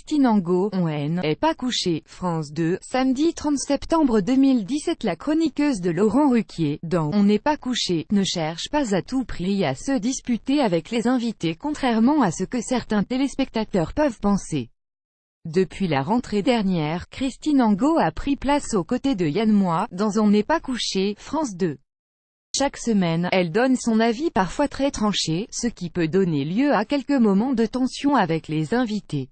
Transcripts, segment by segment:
Christine Angot, on n'est pas couché. France 2, samedi 30 septembre 2017. La chroniqueuse de Laurent Ruquier, dans On n'est pas couché, ne cherche pas à tout prix à se disputer avec les invités, contrairement à ce que certains téléspectateurs peuvent penser. Depuis la rentrée dernière, Christine Angot a pris place aux côtés de Yann Moix, dans On n'est pas couché, France 2. Chaque semaine, elle donne son avis parfois très tranché, ce qui peut donner lieu à quelques moments de tension avec les invités.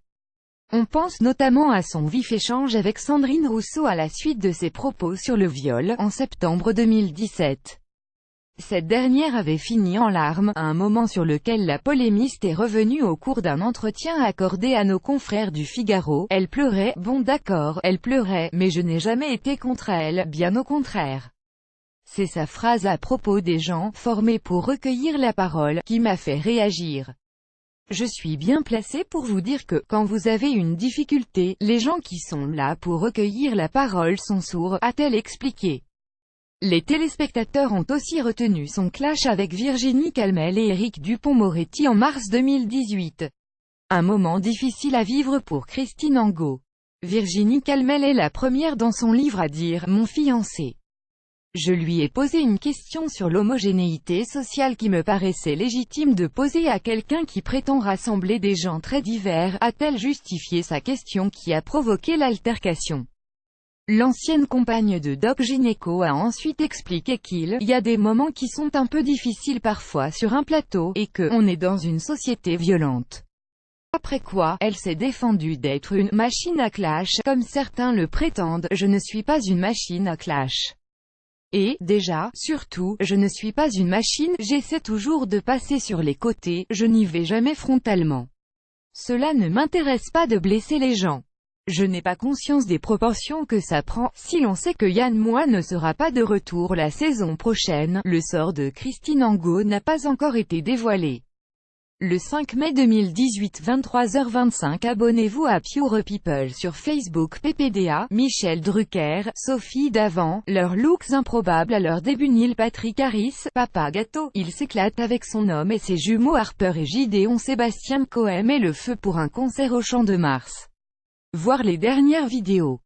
On pense notamment à son vif échange avec Sandrine Rousseau à la suite de ses propos sur le viol, en septembre 2017. Cette dernière avait fini en larmes, un moment sur lequel la polémiste est revenue au cours d'un entretien accordé à nos confrères du Figaro. Elle pleurait, bon d'accord, elle pleurait, mais je n'ai jamais été contre elle, bien au contraire. C'est sa phrase à propos des gens formés pour recueillir la parole qui m'a fait réagir. Je suis bien placée pour vous dire que, quand vous avez une difficulté, les gens qui sont là pour recueillir la parole sont sourds, a-t-elle expliqué. Les téléspectateurs ont aussi retenu son clash avec Virginie Calmel et Éric Dupond-Moretti en mars 2018. Un moment difficile à vivre pour Christine Angot. Virginie Calmel est la première dans son livre à dire « Mon fiancé ». Je lui ai posé une question sur l'homogénéité sociale qui me paraissait légitime de poser à quelqu'un qui prétend rassembler des gens très divers, a-t-elle justifié sa question qui a provoqué l'altercation. L'ancienne compagne de Doc Gynéco a ensuite expliqué qu'il y a des moments qui sont un peu difficiles parfois sur un plateau, et que on est dans une société violente. Après quoi, elle s'est défendue d'être une machine à clash, comme certains le prétendent. Je ne suis pas une machine à clash. Et, déjà, surtout, je ne suis pas une machine, j'essaie toujours de passer sur les côtés, je n'y vais jamais frontalement. Cela ne m'intéresse pas de blesser les gens. Je n'ai pas conscience des proportions que ça prend. Si l'on sait que Yann Moix ne sera pas de retour la saison prochaine, le sort de Christine Angot n'a pas encore été dévoilé. Le 5 mai 2018 23h25. Abonnez-vous à Pure People sur Facebook. PPDA, Michel Drucker, Sophie Davant, leurs looks improbables à leur début. Neil Patrick Harris, Papa Gâteau, il s'éclate avec son homme et ses jumeaux Harper et Gideon. Sébastien Coe met le feu pour un concert au Champ de Mars. Voir les dernières vidéos.